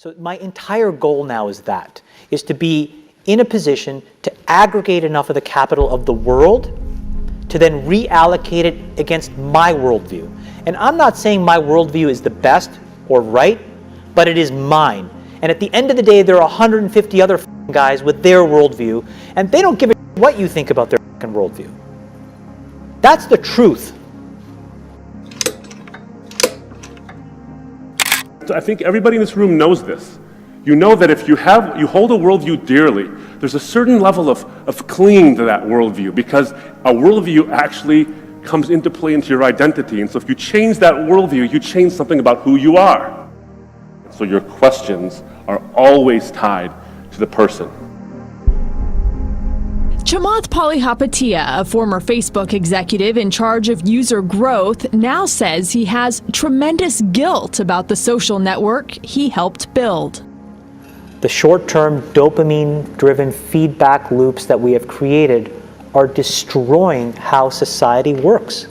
So my entire goal now is to be in a position to aggregate enough of the capital of the world to then reallocate it against my worldview. And I'm not saying my worldview is the best or right, but it is mine. And at the end of the day, there are 150 other guys with their worldview, and they don't give a what you think about their worldview. That's the truth. I think everybody in this room knows this. You know that if you hold a worldview dearly, there's a certain level of clinging to that worldview, because a worldview actually comes into play into your identity. And so if you change that worldview, you change something about who you are. So your questions are always tied to the person. Chamath Palihapitiya, a former Facebook executive in charge of user growth, now says he has tremendous guilt about the social network he helped build. The short-term dopamine-driven feedback loops that we have created are destroying how society works.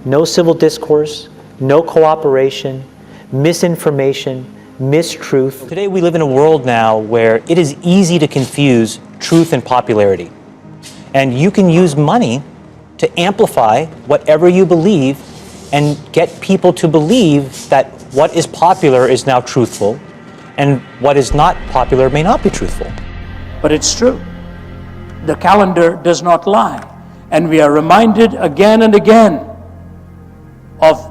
No civil discourse, no cooperation, misinformation, mistruth. Today we live in a world now where it is easy to confuse truth and popularity. And you can use money to amplify whatever you believe and get people to believe that what is popular is now truthful and what is not popular may not be truthful. But it's true. The calendar does not lie. And we are reminded again and again of,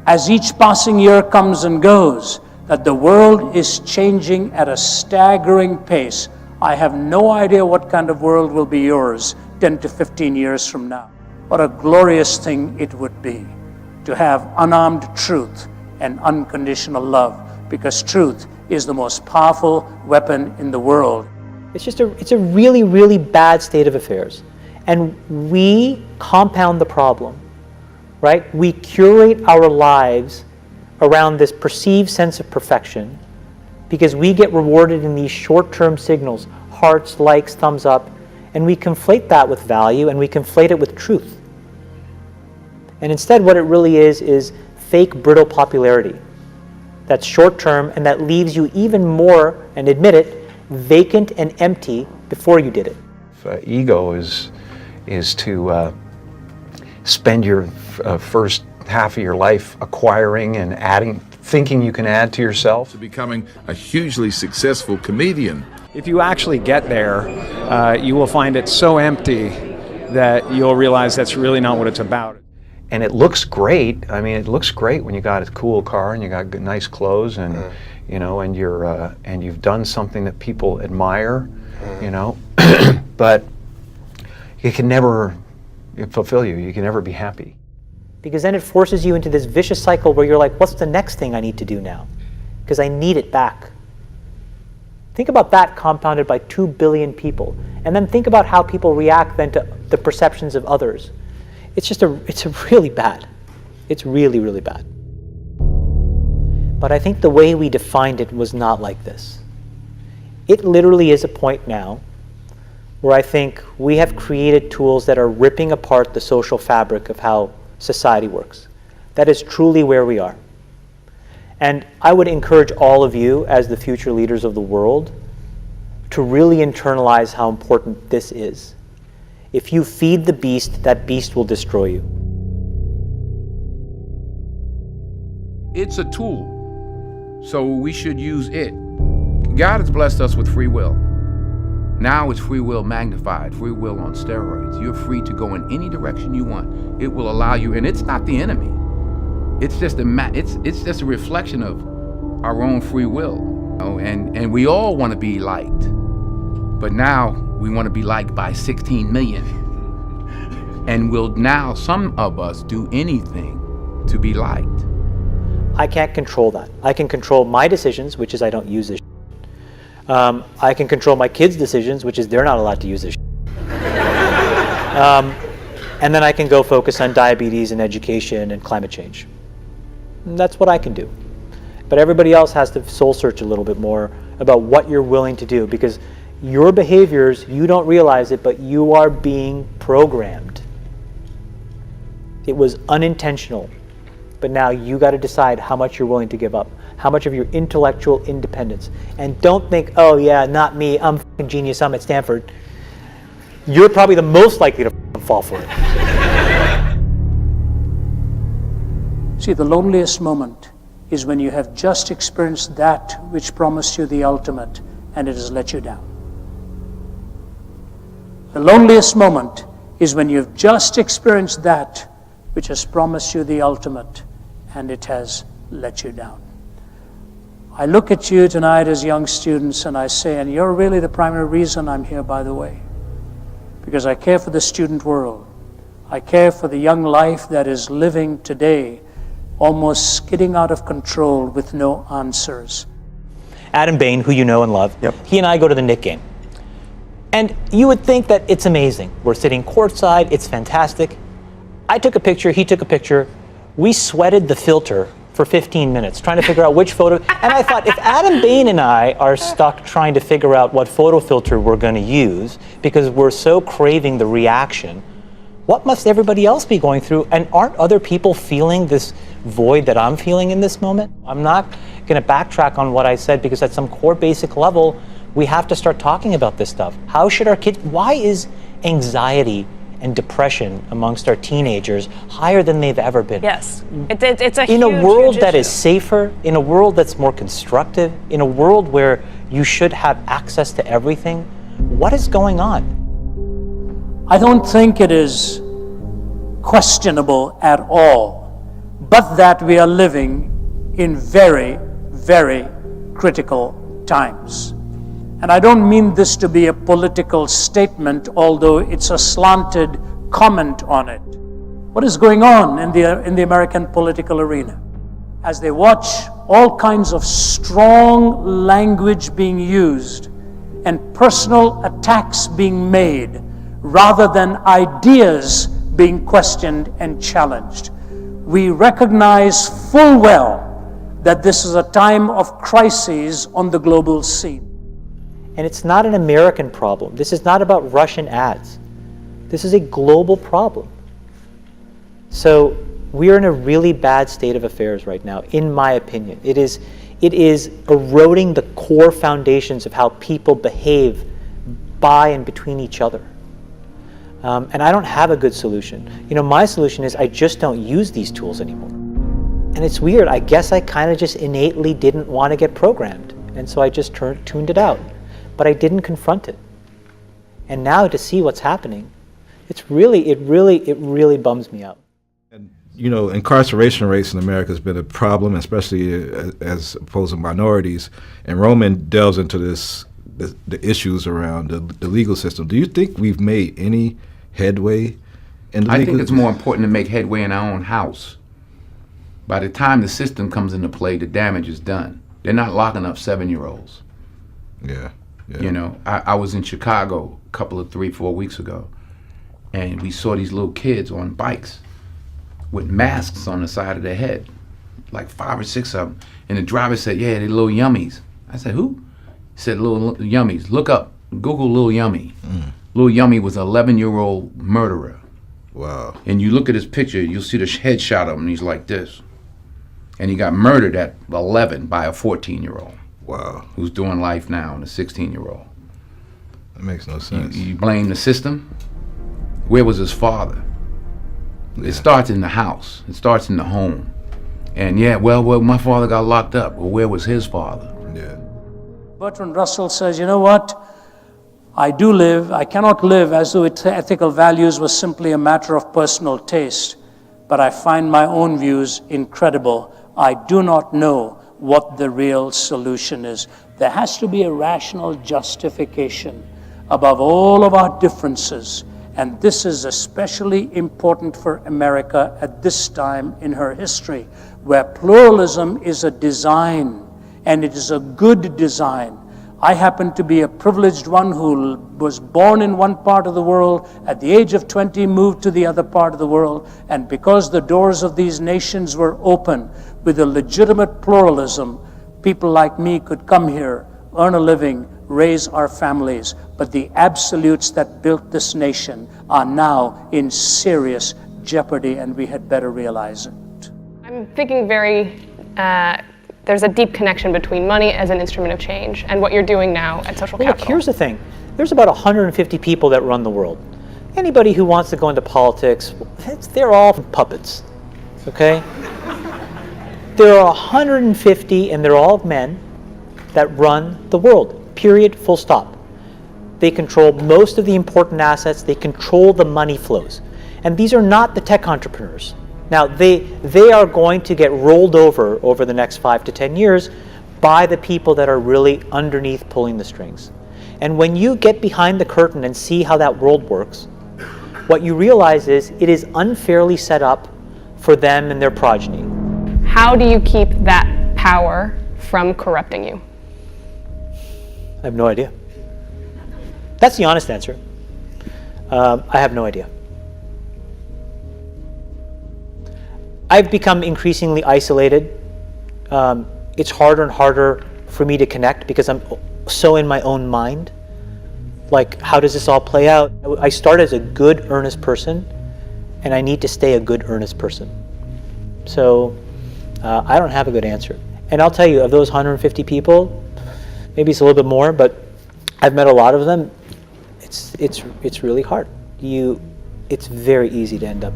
as each passing year comes and goes, that the world is changing at a staggering pace. I have no idea what kind of world will be yours 10 to 15 years from now. What a glorious thing it would be to have unarmed truth and unconditional love, because truth is the most powerful weapon in the world. It's a really, really bad state of affairs. And we compound the problem, right? We curate our lives around this perceived sense of perfection because we get rewarded in these short-term signals, hearts, likes, thumbs up, and we conflate that with value and we conflate it with truth. And instead what it really is fake brittle popularity that's short-term and that leaves you even more, and admit it, vacant and empty before you did it. Ego is to spend your first half of your life acquiring and adding, thinking you can add to yourself. To becoming a hugely successful comedian. If you actually get there, you will find it so empty that you'll realize that's really not what it's about. And it looks great. I mean, it looks great when you got a cool car and you got good, nice clothes, and you know, and you've done something that people admire, you know. But it can never fulfill you. You can never be happy. Because then it forces you into this vicious cycle where you're like, what's the next thing I need to do now? Because I need it back. Think about that compounded by 2 billion people. And then think about how people react then to the perceptions of others. It's really bad. It's really, really bad. But I think the way we defined it was not like this. It literally is a point now where I think we have created tools that are ripping apart the social fabric of how society works. That is truly where we are. And I would encourage all of you, as the future leaders of the world, to really internalize how important this is. If you feed the beast, that beast will destroy you. It's a tool, so we should use it. God has blessed us with free will. Now it's free will magnified, free will on steroids. You're free to go in any direction you want. It will allow you, and it's not the enemy. It's just a reflection of our own free will. You know, and we all want to be liked. But now we want to be liked by 16 million. And will now some of us do anything to be liked? I can't control that. I can control my decisions, which is I don't use this. I can control my kids' decisions, which is they're not allowed to use this. And then I can go focus on diabetes and education and climate change. And that's what I can do. But everybody else has to soul search a little bit more about what you're willing to do, because your behaviors, you don't realize it, but you are being programmed. It was unintentional, but now you got to decide how much you're willing to give up. how much of your intellectual independence. And don't think, oh yeah, not me, I'm fucking genius, I'm at Stanford. You're probably the most likely to fall for it. See, the loneliest moment is when you have just experienced that which promised you the ultimate and it has let you down. The loneliest moment is when you've just experienced that which has promised you the ultimate and it has let you down. I look at you tonight as young students and I say, and you're really the primary reason I'm here, by the way, because I care for the student world. I care for the young life that is living today almost skidding out of control with no answers. Adam Bain, who you know and love, he and I go to the Knick game. And you would think that it's amazing. We're sitting courtside, it's fantastic. I took a picture, he took a picture. We sweated the filter for 15 minutes trying to figure out which photo. And I thought, if Adam Bain and I are stuck trying to figure out what photo filter we're going to use because we're so craving the reaction, what must everybody else be going through? And aren't other people feeling this void that I'm feeling in this moment? I'm not going to backtrack on what I said because at some core basic level, we have to start talking about this stuff. How should our kids, why is anxiety and depression amongst our teenagers higher than they've ever been? Yes, it's a in a huge, world huge that issue. is safer, in a world that's more constructive, in a world where you should have access to everything, what is going on? I don't think it is questionable at all, but that we are living in very, very critical times. And I don't mean this to be a political statement, although it's a slanted comment on it. What is going on in the American political arena? As they watch all kinds of strong language being used and personal attacks being made, rather than ideas being questioned and challenged. We recognize full well that this is a time of crises on the global scene. And it's not an American problem. This is not about Russian ads. This is a global problem. So we are in a really bad state of affairs right now, in my opinion. It is eroding the core foundations of how people behave by and between each other. And I don't have a good solution. You know, my solution is I just don't use these tools anymore. And it's weird. I guess I kind of just innately didn't want to get programmed. And so I just tuned it out. But I didn't confront it. And now to see what's happening, it really bums me out. You know, incarceration rates in America has been a problem, especially as opposed to minorities. And Roman delves into the issues around the legal system. Do you think we've made any headway in the legal system? I think it's more important to make headway in our own house. By the time the system comes into play, the damage is done. They're not locking up 7-year-olds. Yeah. You know, I was in Chicago a couple of 3-4 weeks ago, and we saw these little kids on bikes with masks on the side of their head, like 5 or 6 of them. And the driver said, yeah, they're little yummies. I said, who? He said, little yummies. Look up, Google Lil Yummy. Lil Yummy was an 11-year-old murderer. Wow. And you look at his picture, you'll see the headshot of him, and he's like this. And he got murdered at 11 by a 14-year-old. Wow. Who's doing life now, and a 16-year-old. That makes no sense. You blame the system? Where was his father? It starts in the house. It starts in the home. And yeah, well, my father got locked up. Well, where was his father? Yeah. Bertrand Russell says, you know what? I cannot live as though ethical values was simply a matter of personal taste, but I find my own views incredible. I do not know what the real solution is. There has to be a rational justification above all of our differences. And this is especially important for America at this time in her history, where pluralism is a design, and it is a good design. I happen to be a privileged one who was born in one part of the world, at the age of 20 moved to the other part of the world, and because the doors of these nations were open with a legitimate pluralism, people like me could come here, earn a living, raise our families. But the absolutes that built this nation are now in serious jeopardy, and we had better realize it. I'm thinking very there's a deep connection between money as an instrument of change and what you're doing now at Social Look, Capital. here's the thing. There's about 150 people that run the world. Anybody who wants to go into politics, they're all puppets, okay? There are 150, and they're all men, that run the world, period, full stop. They control most of the important assets. They control the money flows. And these are not the tech entrepreneurs. Now, they are going to get rolled over the next 5 to 10 years by the people that are really underneath pulling the strings. And when you get behind the curtain and see how that world works, what you realize is it is unfairly set up for them and their progeny. How do you keep that power from corrupting you? I have no idea. That's the honest answer. I have no idea. I've become increasingly isolated. It's harder and harder for me to connect because I'm so in my own mind. Like, how does this all play out? I start as a good, earnest person, and I need to stay a good, earnest person. So I don't have a good answer. And I'll tell you, of those 150 people, maybe it's a little bit more, but I've met a lot of them. It's really hard. It's very easy to end up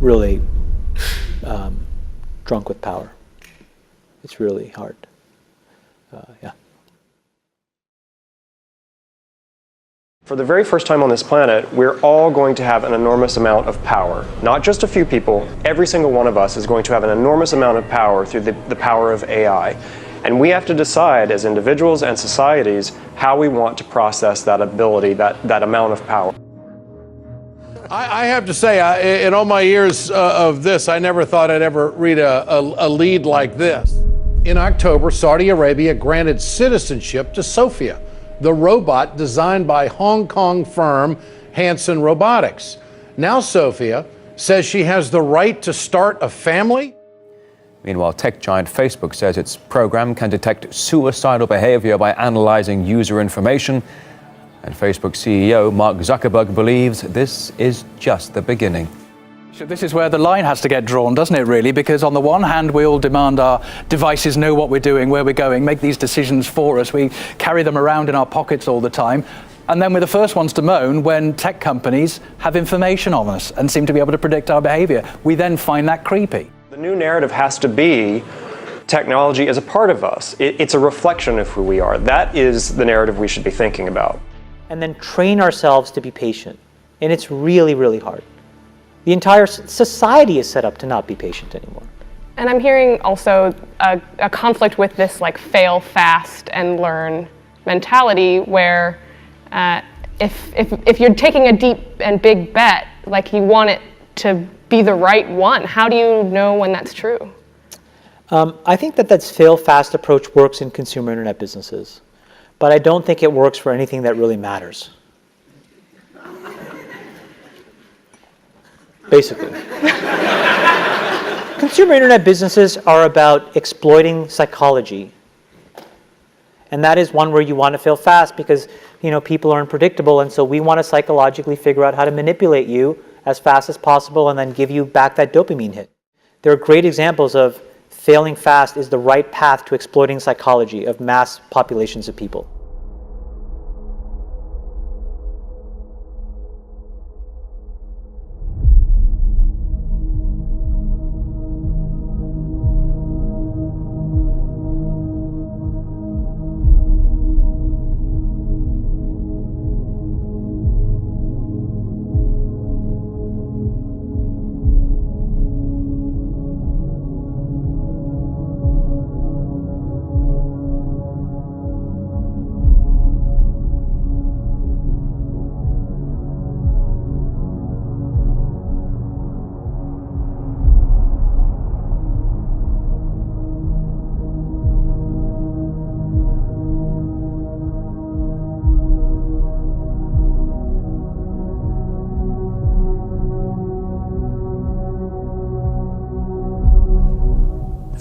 really drunk with power. It's really hard. Yeah. For the very first time on this planet, we're all going to have an enormous amount of power. Not just a few people, every single one of us is going to have an enormous amount of power through the power of AI. And we have to decide as individuals and societies how we want to process that ability, that amount of power. I have to say, in all my years of this, I never thought I'd ever read a lead like this. In October, Saudi Arabia granted citizenship to Sophia, the robot designed by Hong Kong firm Hanson Robotics. Now Sophia says she has the right to start a family. Meanwhile, tech giant Facebook says its program can detect suicidal behavior by analyzing user information. And Facebook CEO Mark Zuckerberg believes this is just the beginning. So this is where the line has to get drawn, doesn't it, really? Because on the one hand, we all demand our devices know what we're doing, where we're going, make these decisions for us. We carry them around in our pockets all the time. And then we're the first ones to moan when tech companies have information on us and seem to be able to predict our behavior. We then find that creepy. The new narrative has to be technology as a part of us. It's a reflection of who we are. That is the narrative we should be thinking about. And then train ourselves to be patient. And it's really, really hard. The entire society is set up to not be patient anymore. And I'm hearing also a conflict with this like fail fast and learn mentality where if you're taking a deep and big bet, like you want it to be the right one. How do you know when that's true? I think that fail fast approach works in consumer internet businesses, but I don't think it works for anything that really matters. Basically. Consumer internet businesses are about exploiting psychology. And that is one where you want to fail fast because, people are unpredictable, and so we want to psychologically figure out how to manipulate you as fast as possible and then give you back that dopamine hit. There are great examples of failing fast is the right path to exploiting psychology of mass populations of people.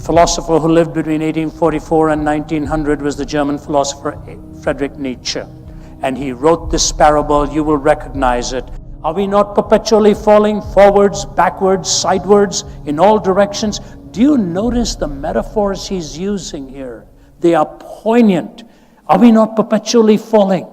The philosopher who lived between 1844 and 1900 was the German philosopher Friedrich Nietzsche. And he wrote this parable, you will recognize it. Are we not perpetually falling forwards, backwards, sidewards, in all directions? Do you notice the metaphors he's using here? They are poignant. Are we not perpetually falling?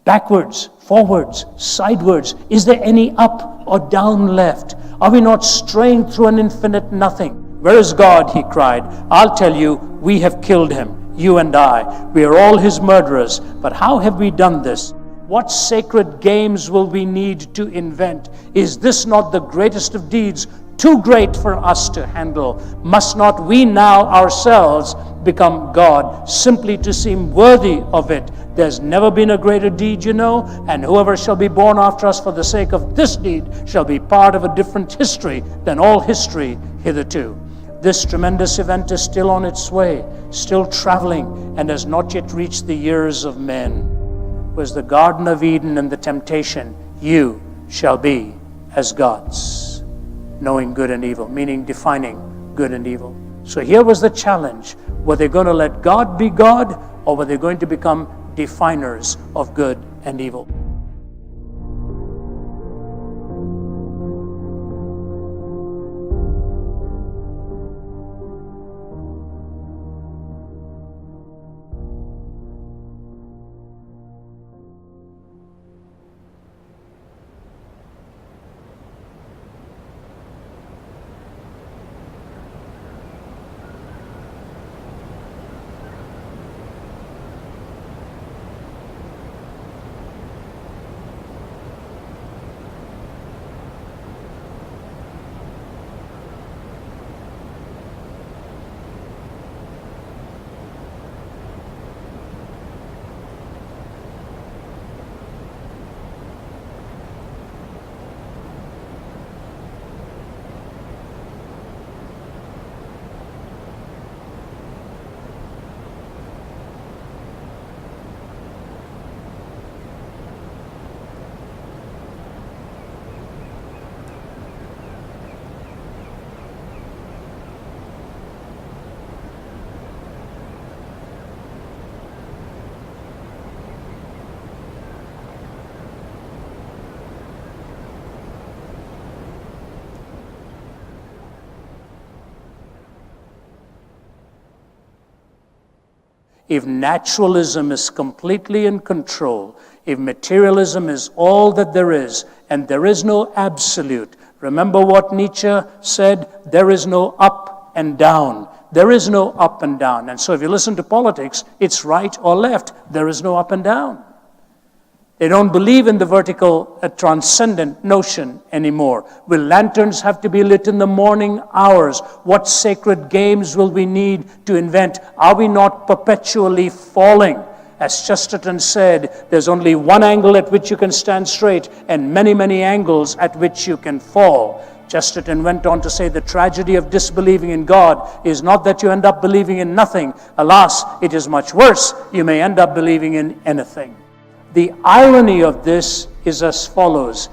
Backwards, forwards, sidewards. Is there any up or down left? Are we not straying through an infinite nothing? Where is God? He cried. I'll tell you, we have killed him, you and I. We are all his murderers. But how have we done this? What sacred games will we need to invent? Is this not the greatest of deeds, too great for us to handle? Must not we now ourselves become God, simply to seem worthy of it? There's never been a greater deed, you know, and whoever shall be born after us for the sake of this deed shall be part of a different history than all history hitherto. This tremendous event is still on its way, still traveling, and has not yet reached the ears of men. Was the Garden of Eden and the temptation, you shall be as gods, knowing good and evil, meaning defining good and evil. So here was the challenge. Were they going to let God be God, or were they going to become definers of good and evil? If naturalism is completely in control, if materialism is all that there is, and there is no absolute, remember what Nietzsche said, there is no up and down. There is no up and down. And so if you listen to politics, it's right or left. There is no up and down. They don't believe in the vertical, transcendent notion anymore. Will lanterns have to be lit in the morning hours? What sacred games will we need to invent? Are we not perpetually falling? As Chesterton said, there's only one angle at which you can stand straight and many, many angles at which you can fall. Chesterton went on to say the tragedy of disbelieving in God is not that you end up believing in nothing. Alas, it is much worse. You may end up believing in anything. The irony of this is as follows.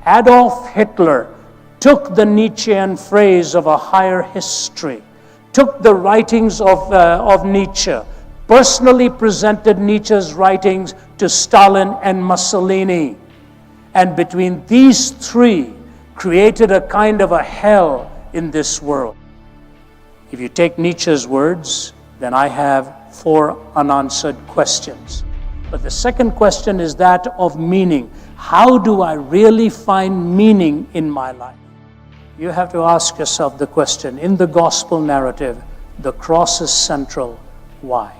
Adolf Hitler took the Nietzschean phrase of a higher history, took the writings of Nietzsche, personally presented Nietzsche's writings to Stalin and Mussolini, and between these three created a kind of a hell in this world. If you take Nietzsche's words, then I have 4 unanswered questions. But the second question is that of meaning. How do I really find meaning in my life? You have to ask yourself the question, in the gospel narrative, the cross is central. Why?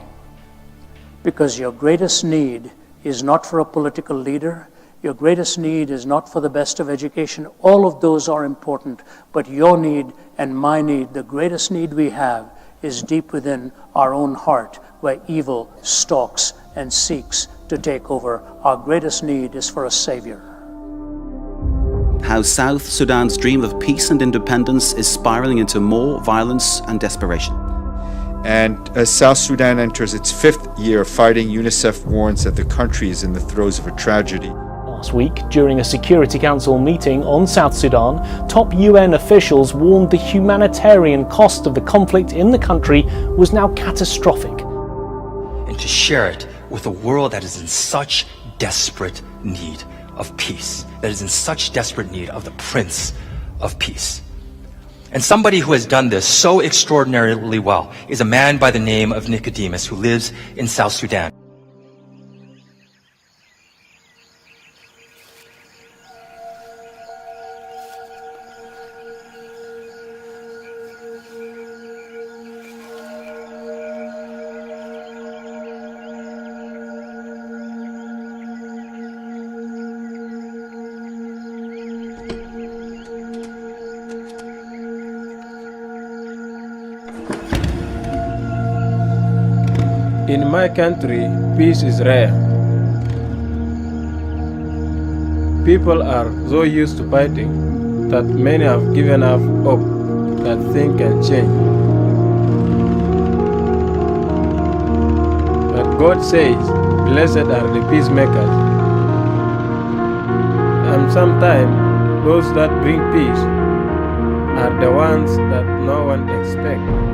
Because your greatest need is not for a political leader. Your greatest need is not for the best of education. All of those are important. But your need and my need, the greatest need we have, is deep within our own heart, where evil stalks and seeks to take over. Our greatest need is for a savior. How South Sudan's dream of peace and independence is spiraling into more violence and desperation. And as South Sudan enters its 5th year of fighting, UNICEF warns that the country is in the throes of a tragedy. Last week, during a Security Council meeting on South Sudan, top UN officials warned the humanitarian cost of the conflict in the country was now catastrophic. And to share it with a world that is in such desperate need of peace, that is in such desperate need of the Prince of Peace. And somebody who has done this so extraordinarily well is a man by the name of Nicodemus, who lives in South Sudan. In my country, peace is rare. People are so used to fighting that many have given up hope that things can change. But God says, blessed are the peacemakers. And sometimes those that bring peace are the ones that no one expects.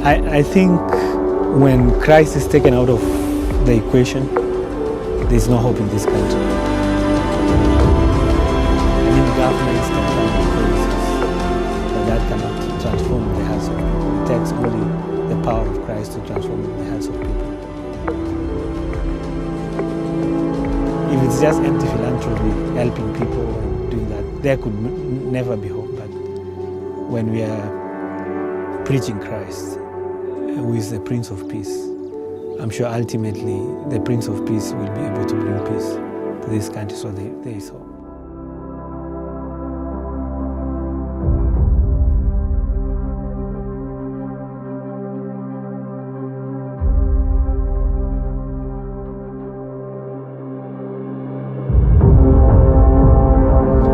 I think when Christ is taken out of the equation, there's no hope in this country. I mean, governments can come with policies, but that cannot transform the hearts of people. It takes only the power of Christ to transform the hearts of people. If it's just empty philanthropy, helping people and doing that, there could never be hope. But when we are preaching Christ, who is the Prince of Peace, I'm sure ultimately the Prince of Peace will be able to bring peace to this country, so there is hope.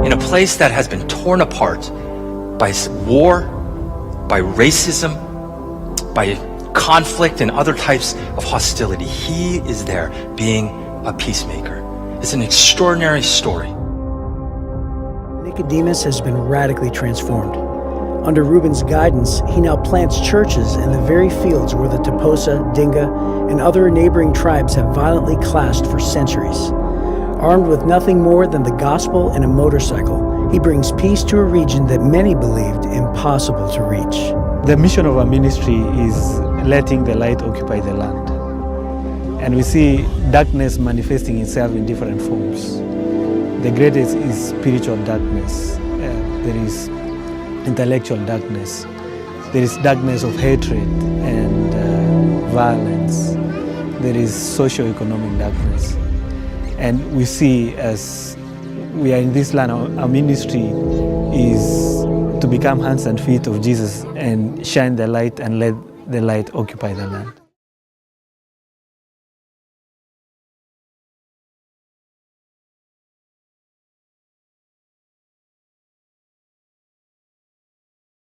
In a place that has been torn apart by war, by racism, by conflict and other types of hostility, he is there being a peacemaker. It's an extraordinary story. Nicodemus has been radically transformed. Under Reuben's guidance, he now plants churches in the very fields where the Toposa, Dinga, and other neighboring tribes have violently clashed for centuries. Armed with nothing more than the gospel and a motorcycle, he brings peace to a region that many believed impossible to reach. The mission of our ministry is letting the light occupy the land. And we see darkness manifesting itself in different forms. The greatest is spiritual darkness. There is intellectual darkness. There is darkness of hatred and violence. There is socio-economic darkness. And we see, as we are in this land, our ministry is to become hands and feet of Jesus and shine the light and let the light occupy the land.